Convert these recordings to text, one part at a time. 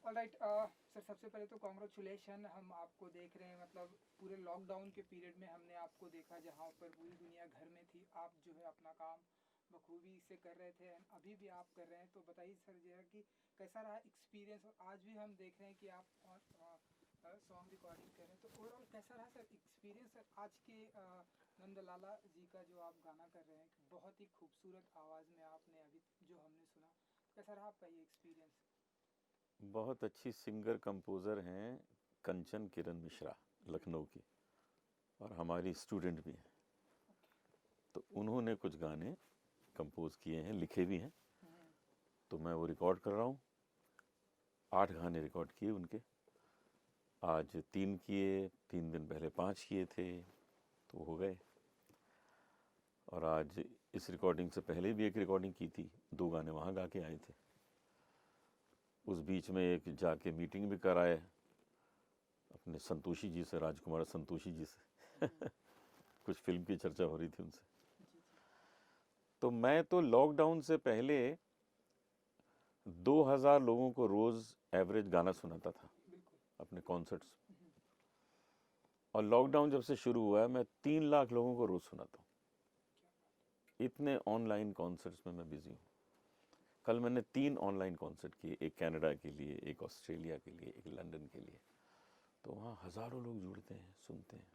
Alright sir, सबसे पहले तो कॉन्ग्रेचुलेशन। हम आपको देख रहे हैं, मतलब पूरे लॉकडाउन के पीरियड में हमने आपको देखा जहाँ पर पूरी दुनिया घर में थी। आप जो है अपना काम बखूबी से कर रहे थे and अभी भी आप कर रहे हैं। तो बताइए सर जरा कि कैसा रहा एक्सपीरियंस। और आज भी हम देख रहे हैं कि आप सॉन्ग रिकॉर्डिंग कर रहे हैं, तो ओवरऑल कैसा रहा सर एक्सपीरियंस सर आज के नंदलाला जी का जो आप गाना कर रहे हैं, बहुत ही खूबसूरत आवाज़ में आपने अभी जो हमने सुना। कैसा रहा आपका ये एक्सपीरियंस? बहुत अच्छी सिंगर कंपोज़र हैं कंचन किरण मिश्रा, लखनऊ की, और हमारी स्टूडेंट भी हैं। ओके। तो उन्होंने कुछ गाने कंपोज़ किए हैं, लिखे भी हैं। हम्म। तो मैं वो रिकॉर्ड कर रहा हूँ। 8 गाने रिकॉर्ड किए उनके। आज 3 किए, 3 दिन पहले 5 किए थे, तो हो गए। और आज इस रिकॉर्डिंग से पहले भी एक रिकॉर्डिंग की थी, 2 गाने वहाँ गा के आए थे। उस बीच में एक जाके मीटिंग भी कराए अपने संतोषी जी से, राजकुमार संतोषी जी से। हम्म। कुछ फिल्म की चर्चा हो रही थी उनसे। जी जी। तो मैं तो लॉकडाउन से पहले 2000 लोगों को रोज़ एवरेज गाना सुनाता था बिल्कुल। अपने कॉन्सर्ट्स। हम्म। और लॉकडाउन जब से शुरू हुआ है मैं 3 लाख लोगों को रोज़ सुनाता हूँ। क्या बात। इतने ऑनलाइन कॉन्सर्ट्स में मैं बिजी हूँ। कल मैंने 3 ऑनलाइन कॉन्सर्ट किए, एक कनाडा के लिए, एक ऑस्ट्रेलिया के लिए, एक लंदन के लिए। तो वहाँ हज़ारों लोग जुड़ते हैं, सुनते हैं।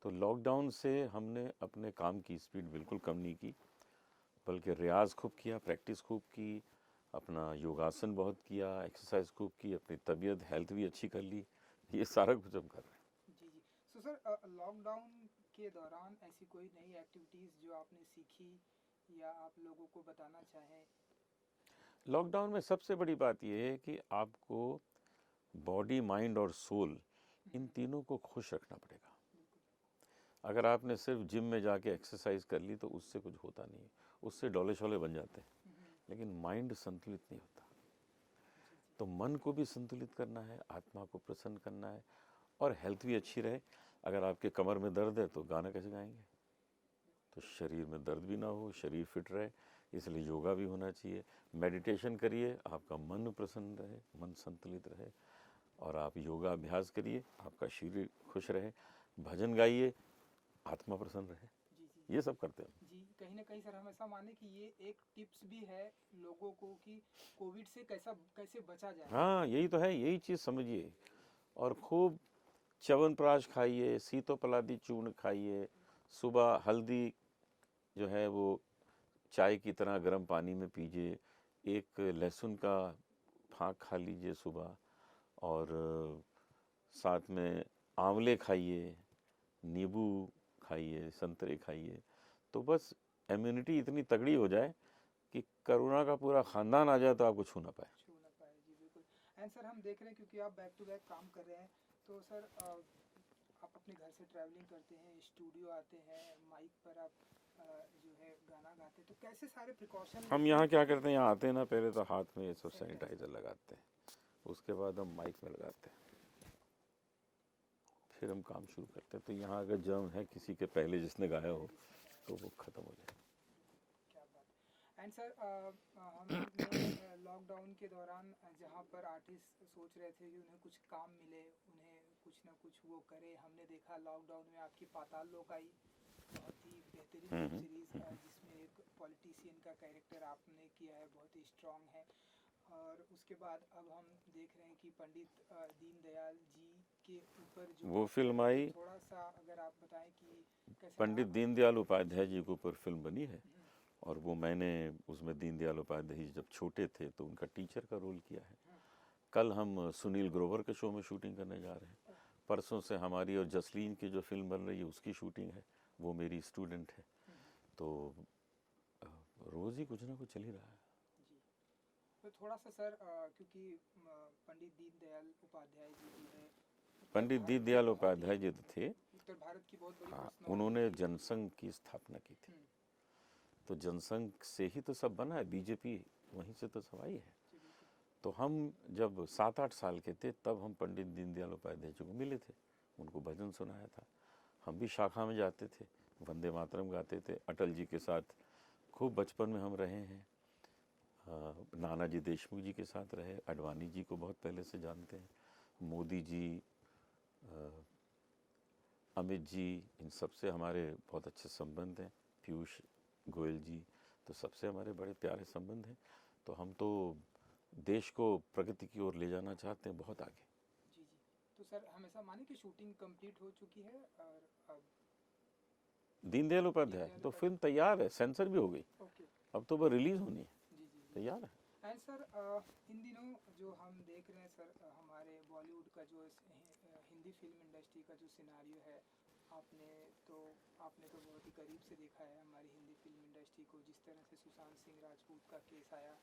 तो लॉकडाउन से हमने अपने काम की स्पीड बिल्कुल कम नहीं की, बल्कि रियाज़ खूब किया, प्रैक्टिस खूब की, अपना योगासन बहुत किया, एक्सरसाइज खूब की, अपनी तबीयत हेल्थ भी अच्छी कर ली। ये सारा कुछ हम कर रहे हैं। जी जी। सो सर, लॉकडाउन के दौरान ऐसी कोई नई एक्टिविटीज़ जो आपने सीखी या आप लोगों को बताना चाहें? लॉकडाउन में सबसे बड़ी बात यह है कि आपको बॉडी, माइंड और सोल, इन हम्म। तीनों को खुश रखना पड़ेगा। बिल्कुल। अगर आपने सिर्फ जिम में जाके एक्सरसाइज कर ली तो उससे कुछ होता नहीं है, उससे डोले शोले बन जाते हैं, हम्म। लेकिन माइंड संतुलित नहीं होता। जी जी। तो मन को भी संतुलित करना है, आत्मा को प्रसन्न करना है, और हेल्थ भी अच्छी रहे। अगर आपके कमर में दर्द है तो गाना कैसे गाएंगे? तो शरीर में दर्द भी ना हो, शरीर फिट रहे, इसलिए योगा भी होना चाहिए। मेडिटेशन करिए, आपका मन प्रसन्न रहे, मन संतुलित रहे, और आप योगा अभ्यास करिए, आपका शरीर खुश रहे। भजन गाइए, आत्मा प्रसन्न रहे। जी जी। ये सब करते हैं। जी, कहीं ना कहीं सर हम ऐसा माने कि ये एक टिप्स भी है लोगों को कि कोविड से कैसे बचा जाए। हाँ, यही तो है, यही चीज़ समझिए। और खूब च्यवनप्राश खाइए, सीतोपलादी चूर्ण खाइए। सुबह हल्दी जो है वो चाय की तरह गर्म पानी में पीजिए। एक लहसुन का फाँक खा लीजिए सुबह। और साथ में आंवले खाइए, नींबू खाइए, संतरे खाइए। तो बस इम्यूनिटी इतनी तगड़ी हो जाए कि कोरोना का पूरा ख़ानदान आ जाए तो आपको छू ना पाए। छू ना पाए, जी बिल्कुल। एंड सर हम देख रहे हैं क्योंकि आप बैक टू बैक काम कर रहे हैं, तो सर आप अपने घर से ट्रैवलिंग करते हैं, स्टूडियो आते हैं, माइक पर आप जो है गाना गाते हैं, तो कैसे सारे प्रिकॉशन हम लेते हैं यहाँ क्या क्योंकि करते हैं, यहाँ आते हैं ना, पहले तो हाथ में ये सब सैनिटाइजर। सैनिटाइज़र लगाते हैं, उसके बाद हम माइक में लगाते हैं, फिर हम काम शुरू करते हैं। तो यहाँ अगर जर्म है किसी के पहले जिसने गाया पहले हो जिसने गाया तो हो। वो ख़त्म हो जाए। क्या बात है। एंड सर हमने लॉकडाउन के दौरान जहाँ पर आर्टिस्ट सोच रहे थे कि उन्हें कुछ काम मिले, उन्हें कुछ ना कुछ वो करे, हमने देखा लॉकडाउन में आपकी पाताल लोक आई, बहुत ही बेहतरीन वेब सीरीज़ जिसमें एक पॉलिटिशियन का कैरेक्टर आपने किया है, बहुत ही स्ट्रांग है। और उसके बाद अब हम देख रहे हैं कि पंडित दीनदयाल जी के ऊपर जो वो आप कर फिल्म रहे हैं, तो आई, थोड़ा सा अगर आप बताएं कि कैसा रहा पंडित आपका दीनदयाल जी उपाध्याय जी जी। के ऊपर फिल्म बनी है। हम्म। और वो मैंने उसमें दीनदयाल उपाध्याय जी जब छोटे थे तो उनका टीचर का रोल किया है। हम्म। कल हम सुनील ग्रोवर के शो में शूटिंग करने जा रहे हैं। ओह। परसों से हमारी और जसलीन की जो फिल्म बन रही है उसकी शूटिंग है। वो मेरी स्टूडेंट है। हम्म। तो रोज़ ही कुछ ना कुछ चल ही रहा है। जी। तो थोड़ा सा सर क्योंकि पंडित दीनदयाल उपाध्याय जी जो है उत्तर पंडित भारत के दीनदयाल बहुत ही उपाध्याय जी तो थे। उत्तर भारत की बहुत बड़ी हाँ, पर्सनालिटी उन्होंने थी। जनसंघ की स्थापना की थी। हम्म। तो जनसंघ से ही तो सब बना है, बीजेपी वहीं से तो सब आई है। जी बिल्कुल। तो हम जब 7-8 साल के थे तब हम पंडित दीनदयाल उपाध्याय जी को मिले थे, उनको भजन सुनाया था। हम भी शाखा में जाते थे, वंदे मातरम गाते थे अटल जी के साथ। खूब बचपन में हम रहे हैं। नानाजी देशमुख जी के साथ रहे, अडवाणी जी को बहुत पहले से जानते हैं, मोदी जी, अमित जी, इन सबसे हमारे बहुत अच्छे संबंध हैं, पीयूष गोयल जी, तो सबसे हमारे बड़े प्यारे संबंध हैं। तो हम तो देश को प्रगति की ओर ले जाना चाहते हैं, बहुत आगे। जी जी। तो सर हमेशा माने कि शूटिंग कंप्लीट हो चुकी है और अब दीनदयाल उपाध्याय तो फिल्म तैयार है, सेंसर भी हो गई, ओके। अब तो वो रिलीज होनी है, जी जी जी। तैयार है। एंड सर इन दिनों जो हम देख रहे हैं सर, हमारे बॉलीवुड का जो हिंदी फिल्म इंडस्ट्री का जो सिनारियो है, आपने तो बहुत ही करीब से देखा है हमारी हिंदी फिल्म इंडस्ट्री को, जिस तरह से सुशांत सिंह राजपूत का केस आया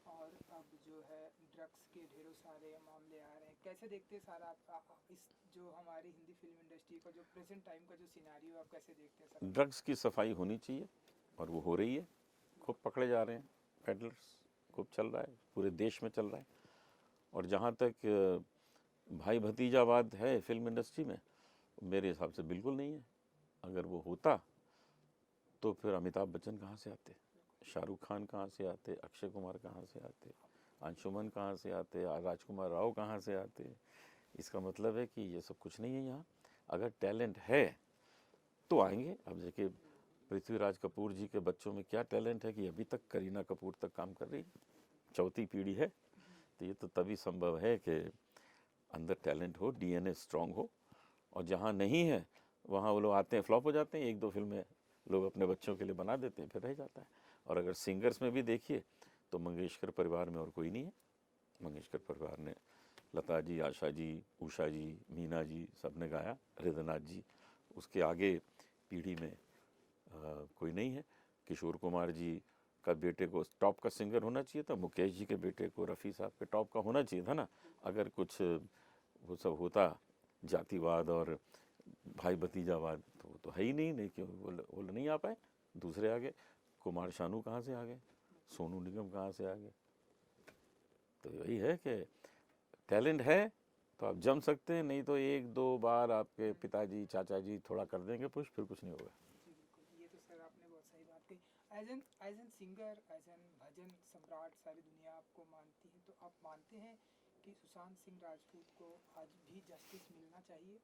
और अब जो है ड्रग्स के ढेरों सारे मामले आ रहे हैं। कैसे देखते हैं सर आप इस जो हमारी हिंदी फिल्म इंडस्ट्री का जो प्रेजेंट टाइम का जो सिनारियो, आप कैसे देखते हैं सर? ड्रग्स की सफाई होनी चाहिए और वो हो रही है, खूब पकड़े जा रहे हैं पेडलर्स, खूब चल रहा है, पूरे देश में चल रहा है। और जहाँ तक भाई भतीजावाद है फिल्म इंडस्ट्री में, मेरे हिसाब से बिल्कुल नहीं है। अगर वो होता तो फिर अमिताभ बच्चन कहाँ से आते, शाहरुख खान कहाँ से आते, अक्षय कुमार कहाँ से आते, अंशुमन कहाँ से आते, राजकुमार राव कहाँ से आते। इसका मतलब है कि ये सब कुछ नहीं है यहाँ। अगर टैलेंट है तो आएंगे। अब देखिए पृथ्वीराज कपूर जी के बच्चों में क्या टैलेंट है कि अभी तक करीना कपूर तक काम कर रही है, चौथी पीढ़ी है। तो ये तो तभी संभव है कि अंदर टैलेंट हो, डीएनए स्ट्रांग हो। और जहाँ नहीं है वहाँ वो लोग आते हैं, फ्लॉप हो जाते हैं, एक दो फिल्में लोग अपने बच्चों के लिए बना देते हैं, फिर रह जाता है। और अगर सिंगर्स में भी देखिए तो मंगेशकर परिवार में और कोई नहीं है। मंगेशकर परिवार ने लता जी, आशा जी, उषा जी, मीना जी सब ने गाया, हृदयनाथ जी, उसके आगे पीढ़ी में कोई नहीं है। किशोर कुमार जी का बेटे को टॉप का सिंगर होना चाहिए था, मुकेश जी के बेटे को, रफ़ी साहब के टॉप का होना चाहिए था ना। अगर कुछ वो सब होता जातिवाद और भाई भतीजावाद तो वो तो है ही नहीं क्यों वो नहीं आ पाए, दूसरे आ गए। कुमार शानू कहाँ से आ गए, सोनू निगम कहाँ से आ गए। तो यही है कि टैलेंट है तो आप जम सकते हैं, नहीं तो एक दो बार आपके पिताजी चाचा जी थोड़ा कर देंगे पुश, फिर कुछ नहीं होगा। जी बिल्कुल, ये तो सर आपने बहुत सही बात कही। As an singer, as an bhajan सम्राट सारी दुनिया आपको मानती है, तो आप मानते हैं कि सुशांत सिंह राजपूत को आज भी जस्टिस मिलना चाहिए?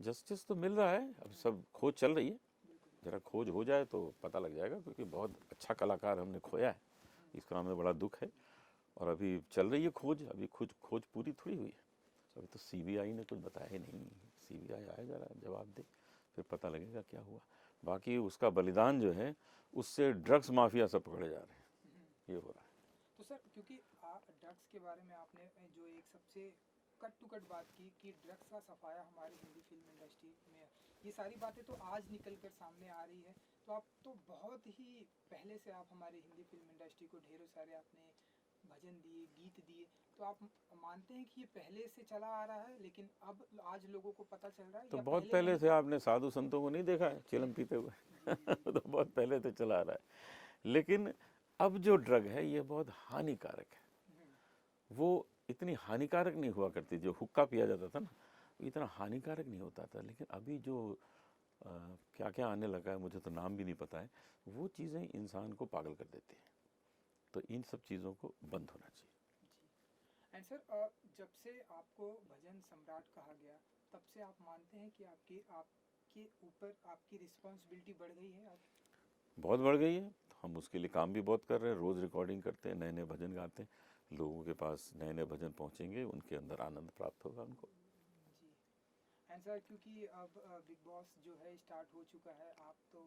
जस्टिस तो मिल रहा है, अब सब खोज चल रही है, बिल्कुल। जरा खोज हो जाए तो पता लग जाएगा, क्योंकि बहुत अच्छा कलाकार हमने खोया है, इसका हमें बड़ा दुख है। और अभी चल रही है खोज, अभी खोज पूरी थोड़ी हुई है। अभी तो सीबीआई ने कुछ बताया ही नहीं, सीबीआई आए जरा जवाब दे, फिर पता लगेगा क्या हुआ। बाकी उसका बलिदान जो है उससे ड्रग्स माफिया सब पकड़े जा रहे हैं, ये हो रहा है। तो सर क्योंकि ड्रग्स के बारे में आपने जो एक सबसे कट टू कट बात की कि ड्रग्स का सफाया हमारी हिंदी फिल्म इंडस्ट्री में, ये सारी बातें तो आज निकल कर सामने आ रही है। तो आप तो बहुत ही पहले से आप हमारी हिंदी फिल्म इंडस्ट्री को ढेरों सारे आपने भजन दिए, गीत दिए, तो आप मानते हैं कि ये पहले से चला आ रहा है लेकिन अब आज लोगों को पता चल रहा है, तो या बहुत पहले पहले नहीं से था? आपने साधु संतों को नहीं देखा है चिलम पीते हुए तो बहुत पहले से चला आ रहा है। लेकिन अब जो ड्रग है ये बहुत हानिकारक है। वो इतनी हानिकारक नहीं हुआ करती, जो हुक्का पिया जाता था ना इतना हानिकारक नहीं होता था। लेकिन अभी जो क्या क्या आने लगा है, मुझे तो नाम भी नहीं पता है, वो चीज़ें इंसान को पागल कर देती हैं। तो इन सब चीज़ों को बंद होना चाहिए। जी। एंड सर जब से आपको भजन सम्राट कहा गया, तब से आप मानते हैं कि आपके ऊपर आपकी रिस्पॉन्सिबिलिटी बढ़ गई है? आप बहुत बढ़ गई है, हम उसके लिए काम भी बहुत कर रहे हैं, रोज़ रिकॉर्डिंग करते हैं, नए नए भजन गाते हैं, लोगों के पास नए नए भजन पहुंचेंगे, उनके अंदर आनंद प्राप्त होगा उनको। जी। एंड सर क्योंकि अब बिग बॉस जो है स्टार्ट हो चुका है, आप तो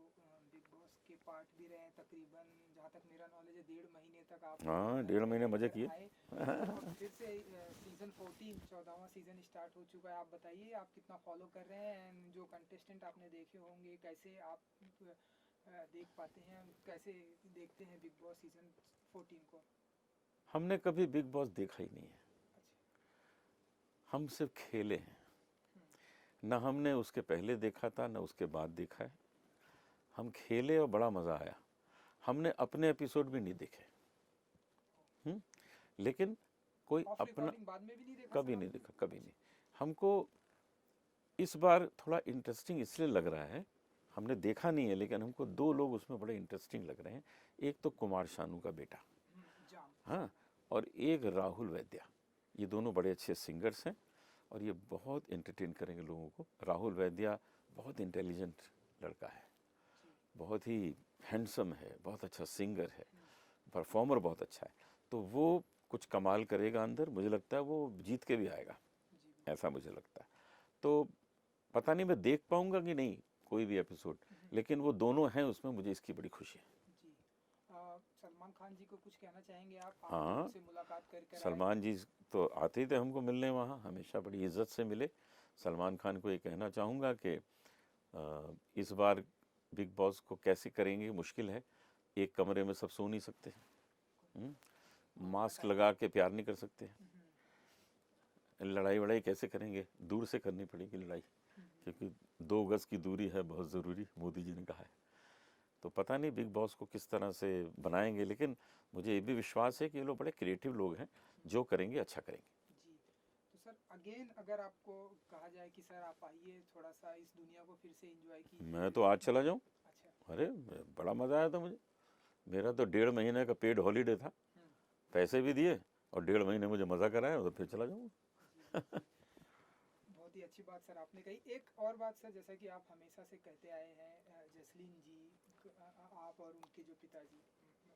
बिग बॉस के पार्ट भी रहे हैं तकरीबन, जहाँ तक मेरा नॉलेज है 1.5 महीने तक आप हाँ 1.5 महीने मज़े किए। आए। अब फिर से सीजन 14 14वां सीजन स्टार्ट हो चुका है। आप बताइए आप कितना फॉलो कर रहे हैं, एंड जो कंटेस्टेंट आपने देखे होंगे कैसे आप देख पाते हैं, कैसे देखते हैं बिग बॉस सीजन 14 को? हमने कभी बिग बॉस देखा ही नहीं है, अच्छा। हम सिर्फ खेले हैं। ना हमने उसके पहले देखा था ना उसके बाद देखा है, हम खेले और बड़ा मज़ा आया। हमने अपने एपिसोड भी नहीं देखे, लेकिन कोई ऑफ अपना रिकॉर्डिंग बाद में भी नहीं देखा कभी सर नहीं आपने? देखा, कभी नहीं। हमको इस बार थोड़ा इंटरेस्टिंग इसलिए लग रहा है, हमने देखा नहीं है लेकिन हमको दो लोग उसमें बड़े इंटरेस्टिंग लग रहे हैं। एक तो कुमार शानू का बेटा, हाँ, और एक राहुल वैद्या, ये दोनों बड़े अच्छे सिंगर्स हैं और ये बहुत एंटरटेन करेंगे लोगों को। राहुल वैद्या बहुत इंटेलिजेंट लड़का है, बहुत ही हैंडसम है, बहुत अच्छा सिंगर है, परफॉर्मर बहुत अच्छा है, तो वो कुछ कमाल करेगा अंदर, मुझे लगता है वो जीत के भी आएगा, ऐसा मुझे लगता है। तो पता नहीं मैं देख पाऊंगा कि नहीं कोई भी एपिसोड, लेकिन वो दोनों हैं उसमें, मुझे इसकी बड़ी खुशी है। जी। सलमान खान जी को कुछ कहना चाहेंगे आप तो हाँ, उनसे मुलाकात कर आए। सलमान जी तो आते ही थे हमको मिलने, वहाँ हमेशा बड़ी इज्जत से मिले। सलमान खान को ये कहना चाहूँगा कि इस बार बिग बॉस को कैसे करेंगे, मुश्किल है, एक कमरे में सब सो नहीं सकते, मास्क लगा के प्यार नहीं कर सकते, लड़ाई वड़ाई कैसे करेंगे, दूर से करनी पड़ेगी लड़ाई, क्योंकि 2 गज की दूरी है बहुत ज़रूरी, मोदी जी ने कहा है। तो पता नहीं बिग बॉस को किस तरह से बनाएंगे, लेकिन मुझे ये भी विश्वास है कि ये लोग बड़े क्रिएटिव लोग हैं, जो करेंगे अच्छा करेंगे। जी। तो सर अगेन अगर आपको कहा जाए कि सर आप आइए थोड़ा सा इस दुनिया को फिर से एंजॉय कीजिए। मैं तो आज चला जाऊँ। अच्छा। अरे बड़ा मज़ा आया था मुझे, मेरा तो 1.5 महीने का पेड हॉलीडे था, पैसे भी दिए और 1.5 महीने मुझे मज़ा कराया, तो फिर चला जाऊँ। बहुत ही अच्छी बात सर आपने कही। एक और बात सर, जैसा कि आप हमेशा से कहते आए हैं, जसलीन जी, आप और उनके जो पिताजी,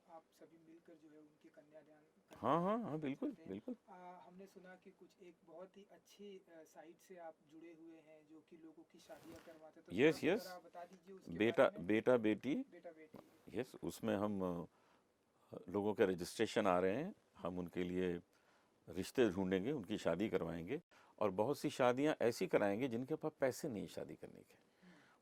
आप सभी मिलकर जो है उनकी कन्यादान हाँ हाँ हाँ, बिल्कुल करते हैं। बिल्कुल। हमने सुना कि कुछ एक बहुत ही अच्छी साइट से आप जुड़े हुए हैं जो कि लोगों की शादियां करवाते हैं, तो यस थोड़ा सा यस, जरा बता दीजिए उसके बेटा बारे में। बेटा बेटी, बेटा बेटी। यस, उसमें हम लोगों के रजिस्ट्रेशन आ रहे हैं, हम उनके लिए रिश्ते ढूंढेंगे, उनकी शादी करवाएंगे, और बहुत सी शादियां ऐसी कराएंगे जिनके पास पैसे नहीं शादी करने के,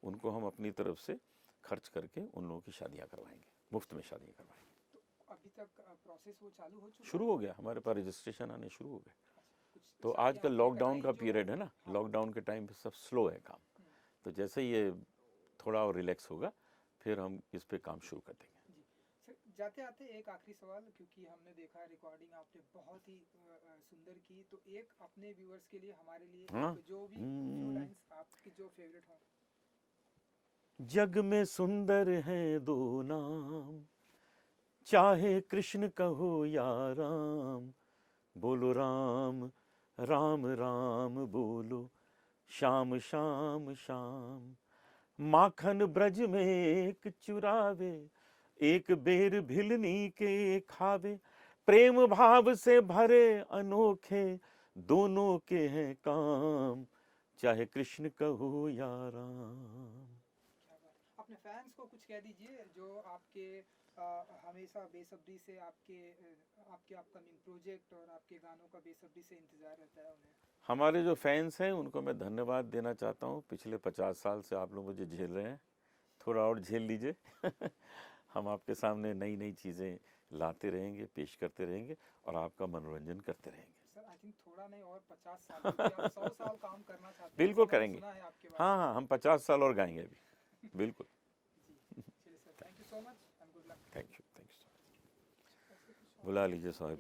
उनको हम अपनी तरफ से खर्च करके उन लोगों की शादियां करवाएंगे, मुफ्त में शादियां करवाएंगे। तो अभी तक प्रोसेस वो चालू हो चुका शुरू हो गया, हमारे पास रजिस्ट्रेशन आने शुरू हो गए। कुछ तो शादियां आजकल आपने लॉकडाउन कराई का जो। पीरियड है ना, हाँ। लॉकडाउन के टाइम पे सब स्लो है काम, तो जैसे ही ये थोड़ा और रिलैक्स होगा फिर हम इस पे काम शुरू कर देंगे। जी सर, जाते आते एक आखिरी सवाल, क्योंकि हमने देखा रिकॉर्डिंग आपने बहुत ही सुंदर की, तो एक अपने व्यूअर्स के लिए हमारे लिए हाँ, एक जो भी फ्यू लाइंस आपकी जो फेवरेट हो। जग में सुंदर हैं 2 नाम, चाहे कृष्ण कहो या राम, बोलो राम राम राम बोलो, श्याम श्याम श्याम। माखन ब्रज में एक चुरावे, एक बेर भिलनी के खावे, प्रेम भाव से भरे अनोखे, दोनों के हैं काम, चाहे कृष्ण कहो या राम। क्या बात, अपने फैंस को कुछ कह दीजिए जो आपके हमेशा बेसब्री से आपके अपकमिंग प्रोजेक्ट और आपके गानों का बेसब्री से इंतजार रहता है उन्हें। हमारे जो फैंस हैं उनको मैं धन्यवाद देना चाहता हूँ, पिछले 50 साल से आप लोग मुझे झेल रहे हैं, थोड़ा और झेल लीजिए। हम आपके सामने नई नई चीज़ें लाते रहेंगे, पेश करते रहेंगे और आपका मनोरंजन करते रहेंगे। सर आई थिंक थोड़ा नहीं और 50 साल, क्योंकि आप 100 साल काम करना चाहते हैं, बिल्कुल ऐसा मैंने करेंगे, सुना है आपके बारे हाँ में। हाँ, हम 50 साल और गाएंगे अभी, बिल्कुल। जी चलिए sir, thank you so much and good luck. Thank you so much. बुला लीजिए साहब।